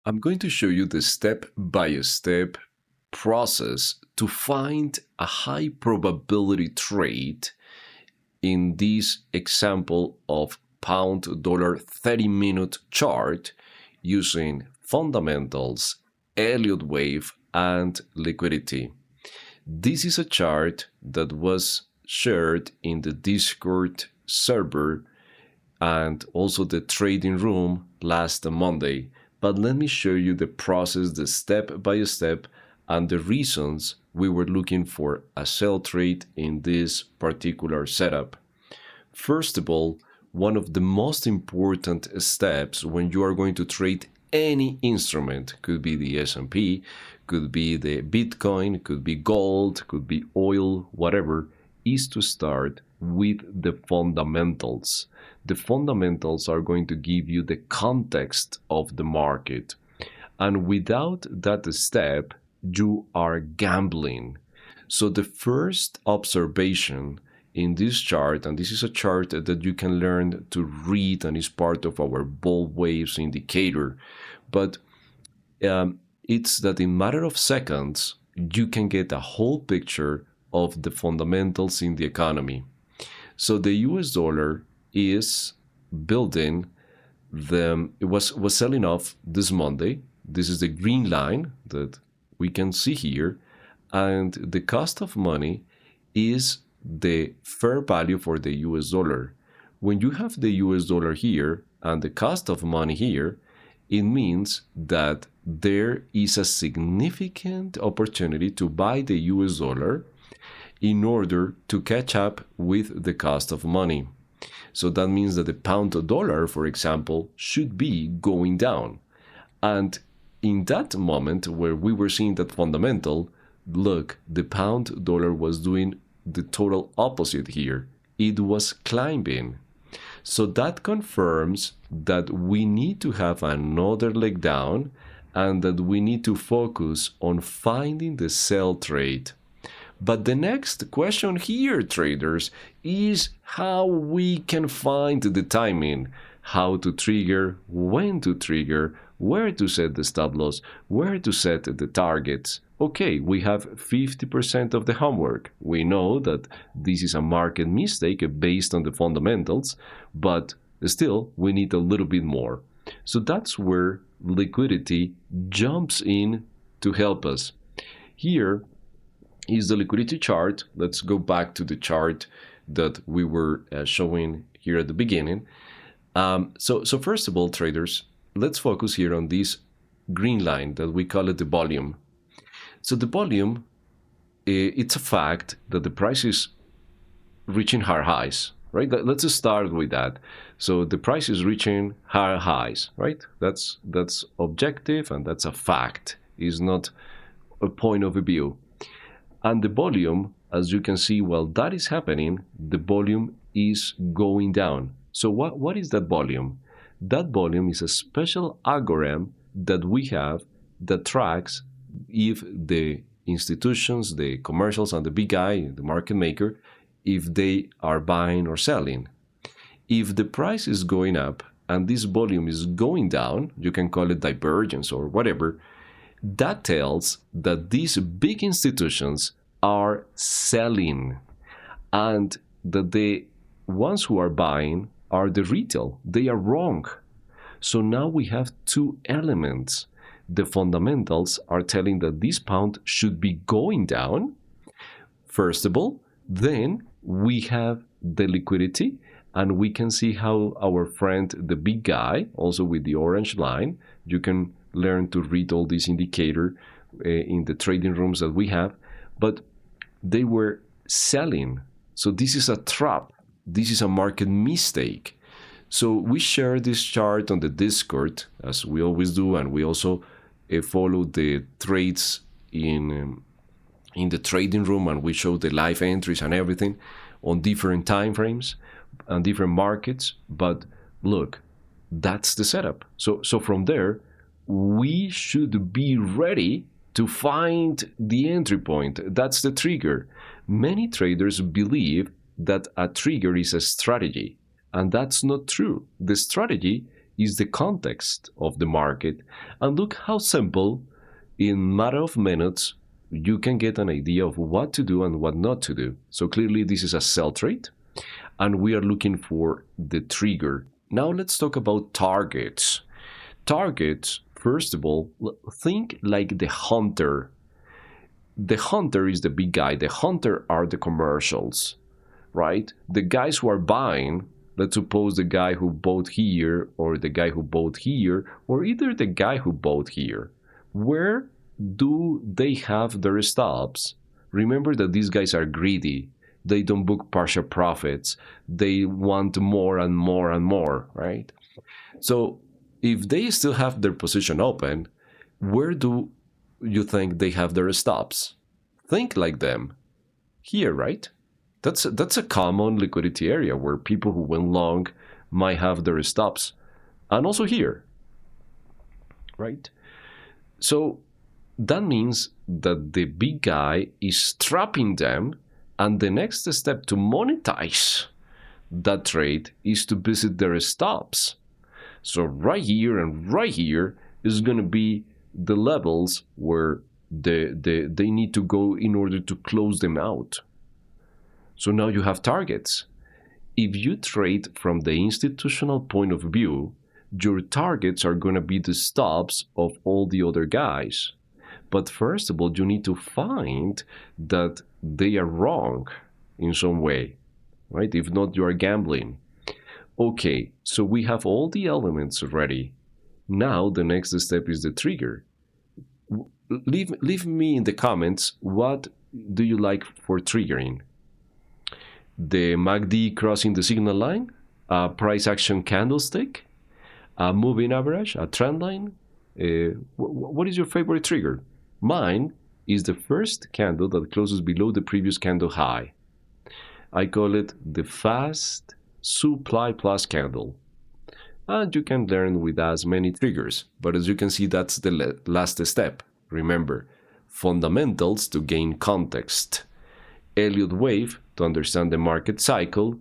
I'm going to show you the step-by-step process to find a high probability trade in this example of pound dollar 30-minute chart using fundamentals, Elliott Wave, and liquidity. This is a chart that was shared in the Discord server and also the trading room last Monday. But let me show you the process, the step by step, and the reasons we were looking for a sell trade in this particular setup. First of all, one of the most important steps when you are going to trade any instrument, could be the S&P, could be the Bitcoin, could be gold, could be oil, whatever, is to start with the fundamentals. The fundamentals are going to give you the context of the market. And without that step, you are gambling. So the first observation in this chart, and this is a chart that you can learn to read and is part of our VolWaves indicator, but it's that in a matter of seconds, you can get a whole picture of the fundamentals in the economy. So the US dollar is building it was selling off this Monday. This is the green line that we can see here, and the cost of money is the fair value for the US dollar. When you have the US dollar here and the cost of money here, it means that there is a significant opportunity to buy the US dollar in order to catch up with the cost of money. So that means that the pound dollar, for example, should be going down. And in that moment where we were seeing that fundamental, look, the pound dollar was doing the total opposite here. It was climbing. So that confirms that we need to have another leg down and that we need to focus on finding the sell trade. But the next question here, traders, is how we can find the timing, how to trigger, when to trigger, where to set the stop loss, where to set the targets. Okay, we have 50% of the homework. We know that this is a market mistake based on the fundamentals, but still we need a little bit more. So that's where liquidity jumps in to help us. Here is the liquidity chart. Let's go back to the chart that we were showing here at the beginning. So first of all, traders, let's focus here on this green line that we call it the volume. So the volume, it's a fact that the price is reaching higher highs, right? Let's start with that. So the price is reaching higher highs, right? That's objective and that's a fact. It's not a point of view. And the volume, as you can see, while that is happening, the volume is going down. So what is that volume? That volume is a special algorithm that we have that tracks if the institutions, the commercials, and the big guy, the market maker, if they are buying or selling. If the price is going up and this volume is going down, you can call it divergence or whatever, that tells that these big institutions are selling and that the ones who are buying are the retail. They are wrong. So now we have two elements. The fundamentals are telling that this pound should be going down, first of all. Then we have the liquidity, and we can see how our friend, the big guy, also with the orange line, you can learn to read all this indicator in the trading rooms that we have, but they were selling. So this is a trap. This is a market mistake. So we share this chart on the Discord, as we always do, and we also follow the trades in the trading room, and we show the live entries and everything on different time frames and different markets. But look, that's the setup. So from there, we should be ready to find the entry point. That's the trigger. Many traders believe that a trigger is a strategy, and that's not true. The strategy is the context of the market, and look how simple, in matter of minutes, you can get an idea of what to do and what not to do. So clearly this is a sell trade, and we are looking for the trigger. Now let's talk about targets. Targets, first of all, think like the hunter. The hunter is the big guy. The hunter are the commercials, right? The guys who are buying, let's suppose the guy who bought here, or the guy who bought here, or either the guy who bought here. Where do they have their stops? Remember that these guys are greedy. They don't book partial profits. They want more and more and more, right? So if they still have their position open, where do you think they have their stops? Think like them. Here, right? That's a common liquidity area where people who went long might have their stops. And also here, right? So that means that the big guy is trapping them, and the next step to monetize that trade is to visit their stops. So right here and right here is going to be the levels where they need to go in order to close them out. So now you have targets. If you trade from the institutional point of view, your targets are going to be the stops of all the other guys. But first of all, you need to find that they are wrong in some way, right? If not, you are gambling. Okay, so we have all the elements ready. Now the next step is the trigger. Leave me in the comments, what do you like for triggering? The MACD crossing the signal line, a price action candlestick, a moving average, a trend line. What is your favorite trigger? Mine is the first candle that closes below the previous candle high. I call it the fast supply plus candle. And you can learn with as many triggers, but as you can see, that's the last step. Remember, fundamentals to gain context, Elliott Wave to understand the market cycle,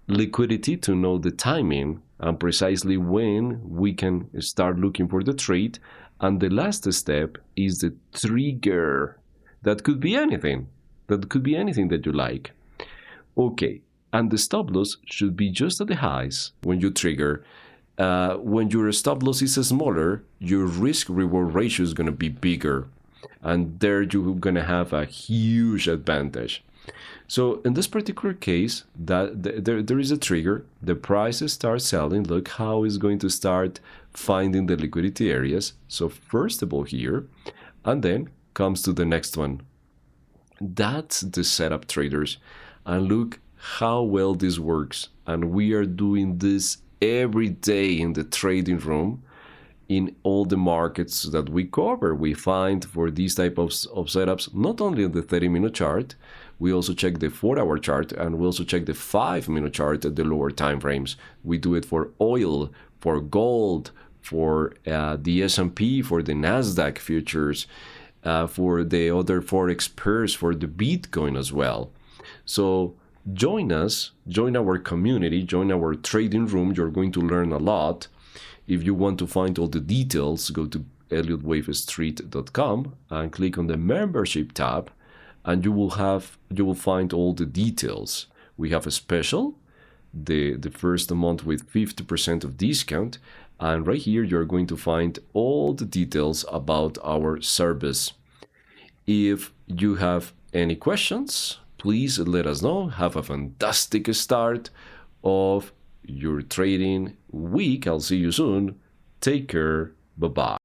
liquidity to know the timing and precisely when we can start looking for the trade, and the last step is the trigger. That could be anything. That could be anything that you like. Okay, and the stop loss should be just at the highs when you trigger. When your stop loss is smaller, your risk-reward ratio is going to be bigger. And there you're going to have a huge advantage. So in this particular case, there is a trigger. The price starts selling. Look how it's going to start finding the liquidity areas. So first of all here, and then comes to the next one. That's the setup, traders. And look how well this works. And we are doing this every day in the trading room in all the markets that we cover. We find for these type of setups, not only on the 30-minute chart, we also check the 4-hour chart, and we also check the 5-minute chart at the lower time frames. We do it for oil, for gold, for the S&P, for the NASDAQ futures, for the other Forex pairs, for the Bitcoin as well. So join us, join our community, join our trading room. You're going to learn a lot. If you want to find all the details, go to ElliottWaveStreet.com and click on the membership tab, and you will find all the details. We have a special, the first month with 50% of discount, and right here you're going to find all the details about our service. If you have any questions, please let us know. Have a fantastic start of your trading week. I'll see you soon. Take care. Bye-bye.